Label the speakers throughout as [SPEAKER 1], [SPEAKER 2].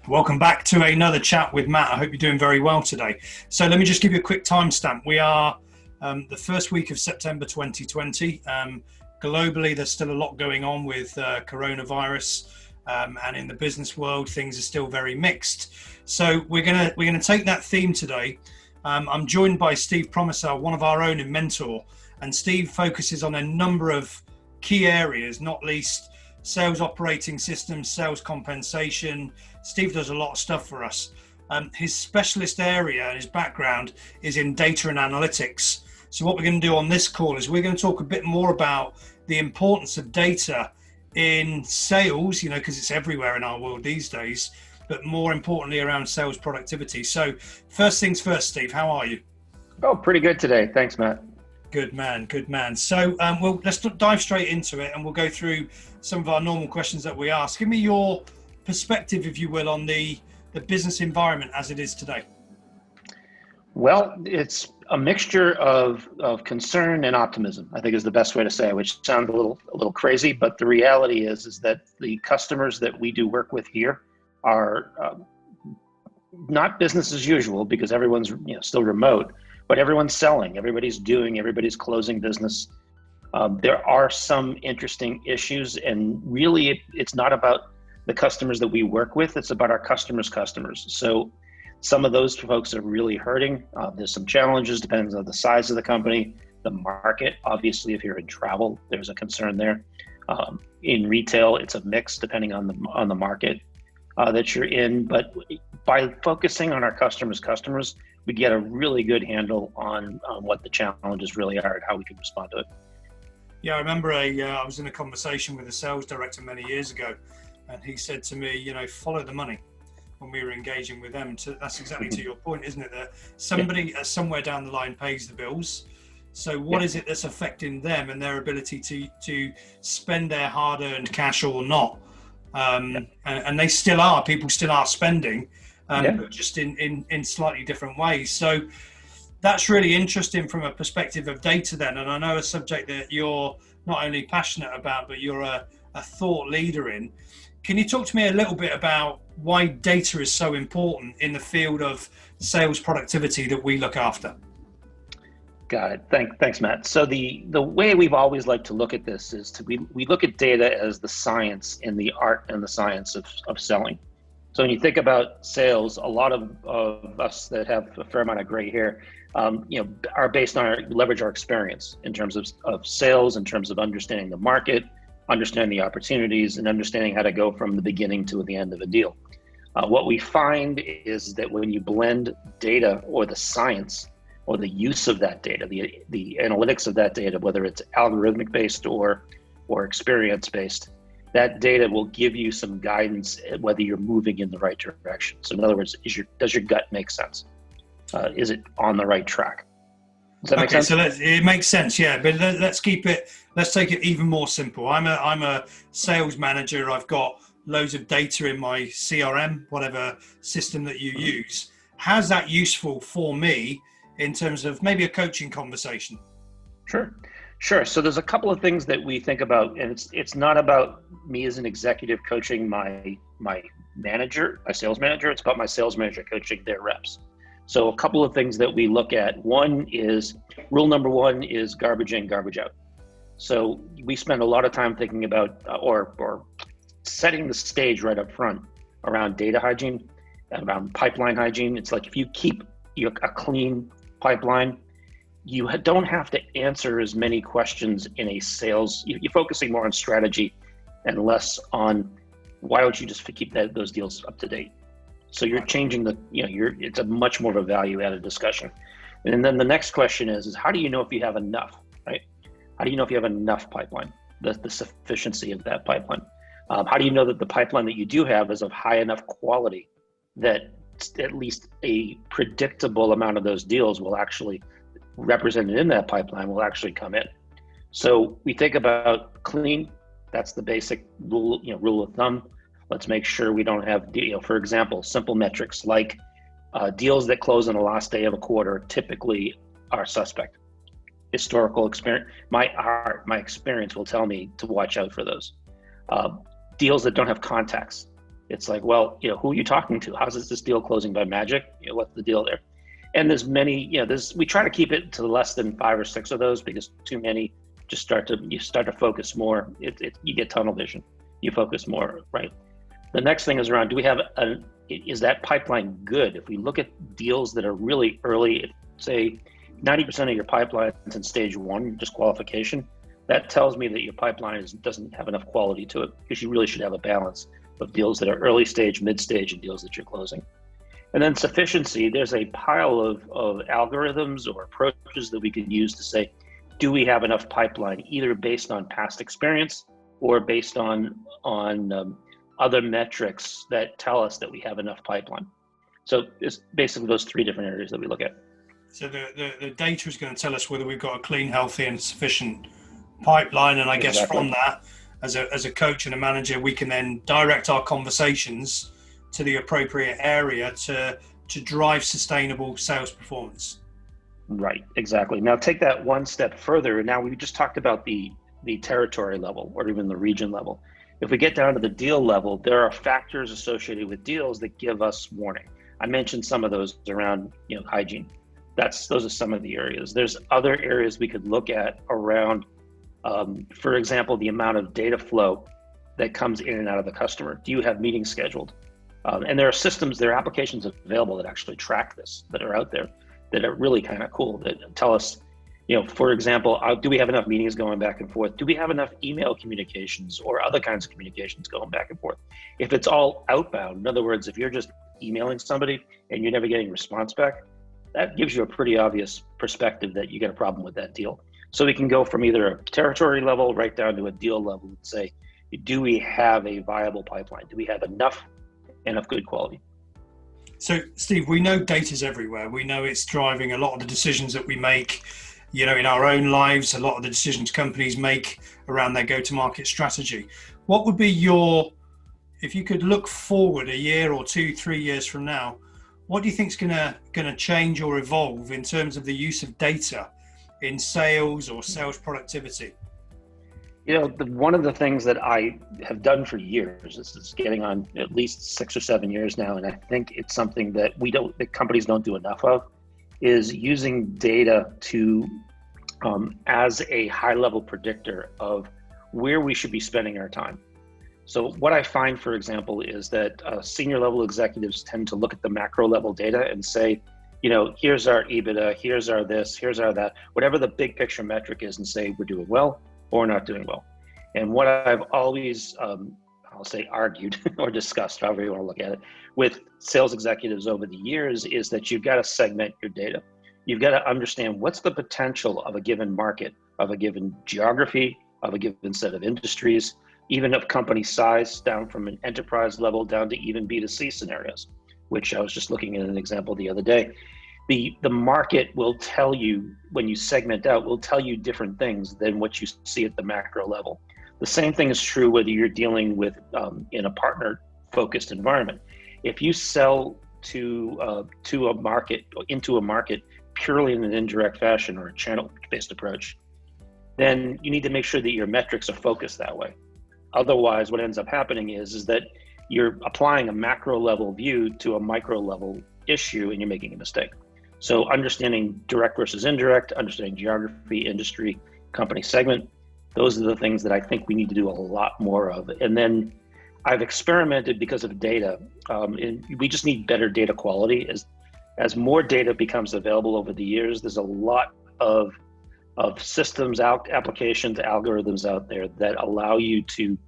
[SPEAKER 1] Welcome back to another chat with Matt. I hope you're doing very well today. So let me just give you a quick timestamp. We are the first week of September 2020. Globally, there's still a lot going on with coronavirus, and in the business world, things are still very mixed. So we're gonna take that theme today. I'm joined by Steve Promisel, one of our own in Mentor, and Steve focuses on a number of key areas, not least sales operating systems, sales compensation. Steve does a lot of stuff for us. His specialist area and his background is in data and analytics. So what we're going to do on this call is we're going to talk a bit more about the importance of data in sales, because it's everywhere in our world these days, but more importantly around sales productivity. So first things first, Steve, how are you?
[SPEAKER 2] Oh, pretty good today. Thanks, Matt.
[SPEAKER 1] Good man, good man. So let's dive straight into it and we'll go through some of our normal questions that we ask. Give me your perspective, if you will, on the business environment as it is today.
[SPEAKER 2] Well, it's a mixture of concern and optimism, I think is the best way to say it, which sounds a little crazy, but the reality is that the customers that we do work with here are not business as usual because everyone's still remote, but everyone's selling, everybody's closing business. There are some interesting issues, and really it's not about the customers that we work with, it's about our customers' customers. So some of those folks are really hurting. There's some challenges, depends on the size of the company, the market. Obviously, if you're in travel, there's a concern there. In retail, it's a mix depending on the market that you're in. But by focusing on our customers, we get a really good handle on what the challenges really are and how we can respond to it.
[SPEAKER 1] Yeah, I remember I was in a conversation with a sales director many years ago, and he said to me, follow the money when we were engaging with them. That's exactly to your point, isn't it? That somebody somewhere down the line pays the bills. So what is it that's affecting them and their ability to spend their hard-earned cash or not? And they still are. People still are spending, but just in slightly different ways. So that's really interesting from a perspective of data then. And I know a subject that you're not only passionate about, but you're a thought leader in. Can you talk to me a little bit about why data is so important in the field of sales productivity that we look after?
[SPEAKER 2] Got it. Thanks, Matt. So the way we've always liked to look at this is we look at data as the science and the art and the science of selling. So when you think about sales, a lot of us that have a fair amount of gray hair, are based on leverage our experience in terms of sales, in terms of understanding the market, understanding the opportunities, and understanding how to go from the beginning to the end of a deal. What we find is that when you blend data or the science or the use of that data, the analytics of that data, whether it's algorithmic based or experience based, that data will give you some guidance whether you're moving in the right direction. So in other words, does your gut make sense? Is it on the right track? Does that make sense?
[SPEAKER 1] So it makes sense, yeah. But let's take it even more simple. I'm a sales manager. I've got loads of data in my CRM, whatever system that you use. How's that useful for me in terms of maybe a coaching conversation?
[SPEAKER 2] Sure. So there's a couple of things that we think about, and it's not about me as an executive coaching my manager, my sales manager. It's about my sales manager coaching their reps. So a couple of things that we look at. Rule number one is garbage in, garbage out. So we spend a lot of time thinking about or setting the stage right up front around data hygiene, around pipeline hygiene. It's like if you keep a clean pipeline, you don't have to answer as many questions in a sales. You're focusing more on strategy and less on why don't you just keep those deals up to date. So you're changing it's a much more of a value added discussion. And then the next question is how do you know if you have enough, right? How do you know if you have enough pipeline, the sufficiency of that pipeline? How do you know that the pipeline that you do have is of high enough quality that at least a predictable amount of those deals will actually represented in that pipeline will actually come in? So we think about clean. That's the basic rule of thumb. Let's make sure we don't have, for example, simple metrics like deals that close on the last day of a quarter typically are suspect. Historical experience, my experience will tell me to watch out for those. Deals that don't have contacts. It's like, well, who are you talking to? How's this deal closing by magic? What's the deal there? And there's many, we try to keep it to less than 5 or 6 of those, because too many just you start to focus more. You get tunnel vision. You focus more, right? The next thing is around, is that pipeline good? If we look at deals that are really early, say 90% of your pipeline is in stage 1, just qualification, that tells me that your pipeline doesn't have enough quality to it, because you really should have a balance of deals that are early stage, mid stage, and deals that you're closing. And then sufficiency, there's a pile of algorithms or approaches that we can use to say, do we have enough pipeline, either based on past experience or based on other metrics that tell us that we have enough pipeline. So it's basically those 3 different areas that we look at.
[SPEAKER 1] So the data is going to tell us whether we've got a clean, healthy, and sufficient pipeline. And I guess from that, as a coach and a manager, we can then direct our conversations to the appropriate area to drive sustainable sales performance.
[SPEAKER 2] Right, exactly. Now take that one step further. Now we just talked about the territory level or even the region level. If we get down to the deal level, there are factors associated with deals that give us warning. I mentioned some of those around hygiene. Those are some of the areas. There's other areas we could look at around, for example, the amount of data flow that comes in and out of the customer. Do you have meetings scheduled? And there are systems, there are applications available that actually track this, that are out there, that are really kind of cool, that tell us, for example, do we have enough meetings going back and forth? Do we have enough email communications or other kinds of communications going back and forth? If it's all outbound, in other words, if you're just emailing somebody and you're never getting a response back, that gives you a pretty obvious perspective that you got a problem with that deal. So we can go from either a territory level right down to a deal level and say, do we have a viable pipeline? Do we have enough and of good quality?
[SPEAKER 1] So Steve, we know data's everywhere. We know it's driving a lot of the decisions that we make, in our own lives, a lot of the decisions companies make around their go-to-market strategy. What would be if you could look forward a year or 2, 3 years from now, what do you think is going to change or evolve in terms of the use of data in sales or sales productivity?
[SPEAKER 2] One of the things that I have done for years, this is getting on at least 6 or 7 years now, and I think it's something that companies don't do enough of, is using data to as a high-level predictor of where we should be spending our time. So what I find, for example, is that senior level executives tend to look at the macro level data and say, here's our EBITDA, here's our this, here's our that, whatever the big picture metric is, and say we're doing well or not doing well. And what I've always, I'll say argued or discussed, however you want to look at it, with sales executives over the years is that you've got to segment your data. You've got to understand what's the potential of a given market, of a given geography, of a given set of industries, even of company size, down from an enterprise level down to even B2C scenarios, which I was just looking at an example the other day. The market will tell you, when you segment out, will tell you different things than what you see at the macro level. The same thing is true whether you're dealing with in a partner-focused environment. If you sell to a market, into a market purely in an indirect fashion or a channel-based approach, then you need to make sure that your metrics are focused that way. Otherwise, what ends up happening is that you're applying a macro level view to a micro level issue and you're making a mistake. So understanding direct versus indirect, understanding geography, industry, company segment, those are the things that I think we need to do a lot more of. And then I've experimented because of data. And we just need better data quality. As more data becomes available over the years, there's a lot of systems, applications, algorithms out there that allow you to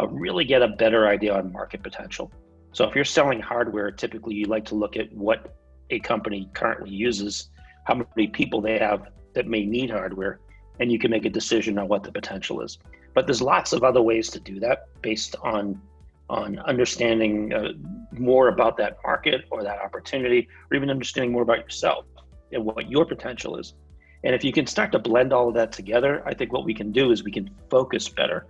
[SPEAKER 2] really get a better idea on market potential. So if you're selling hardware, typically you like to look at what a company currently uses, how many people they have that may need hardware, and you can make a decision on what the potential is. But there's lots of other ways to do that based on understanding more about that market or that opportunity, or even understanding more about yourself and what your potential is. And if you can start to blend all of that together, I think what we can do is we can focus better.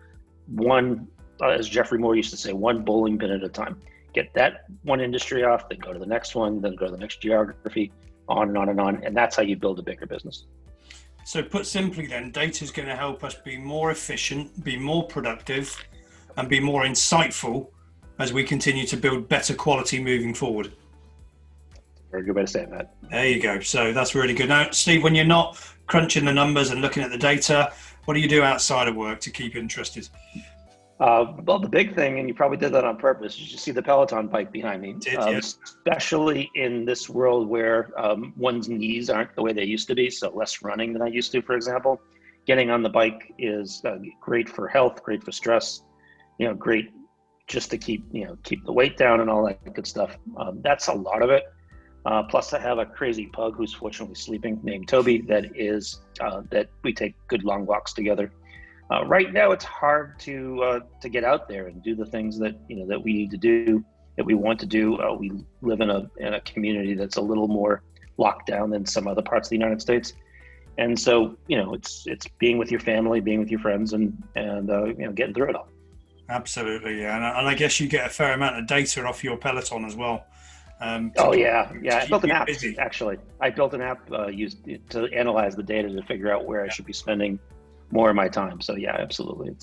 [SPEAKER 2] One, as Jeffrey Moore used to say, one bowling pin at a time. Get that one industry off, then go to the next one, then go to the next geography, on and on and on. And that's how you build a bigger business.
[SPEAKER 1] So put simply then, data is going to help us be more efficient, be more productive, and be more insightful as we continue to build better quality moving forward.
[SPEAKER 2] Very good way to say it, Matt.
[SPEAKER 1] There you go. So that's really good. Now, Steve, when you're not crunching the numbers and looking at the data, what do you do outside of work to keep interested?
[SPEAKER 2] Well, the big thing, and you probably did that on purpose, is you see the Peloton bike behind me. Especially in this world where one's knees aren't the way they used to be, so less running than I used to, for example. Getting on the bike is great for health, great for stress, great just to keep the weight down and all that good stuff. That's a lot of it. Plus, I have a crazy pug who's fortunately sleeping, named Toby, that we take good long walks together. Right now, it's hard to get out there and do the things that that we need to do, that we want to do. We live in a community that's a little more locked down than some other parts of the United States, and so it's being with your family, being with your friends, and getting through it all.
[SPEAKER 1] Absolutely, yeah, and I guess you get a fair amount of data off your Peloton as well.
[SPEAKER 2] I built an app busy. Actually. I built an app used to analyze the data to figure out where I should be spending more of my time. So yeah, absolutely.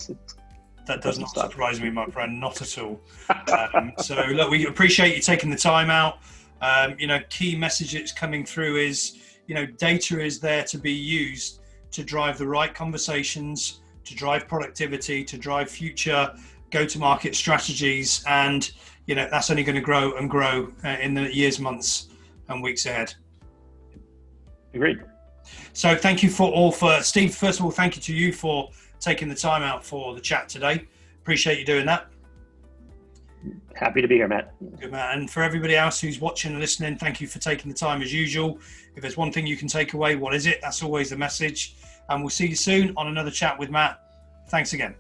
[SPEAKER 1] That does not surprise me, my friend, not at all. So look, we appreciate you taking the time out. Key message that's coming through is, data is there to be used to drive the right conversations, to drive productivity, to drive future go-to-market strategies, and that's only going to grow and grow in the years, months, and weeks ahead.
[SPEAKER 2] Agreed.
[SPEAKER 1] So thank you for Steve, first of all, thank you to you for taking the time out for the chat today. Appreciate you doing that.
[SPEAKER 2] Happy to be here, Matt.
[SPEAKER 1] Good, man. And for everybody else who's watching and listening, thank you for taking the time as usual. If there's one thing you can take away, what is it? That's always the message. And we'll see you soon on another chat with Matt. Thanks again.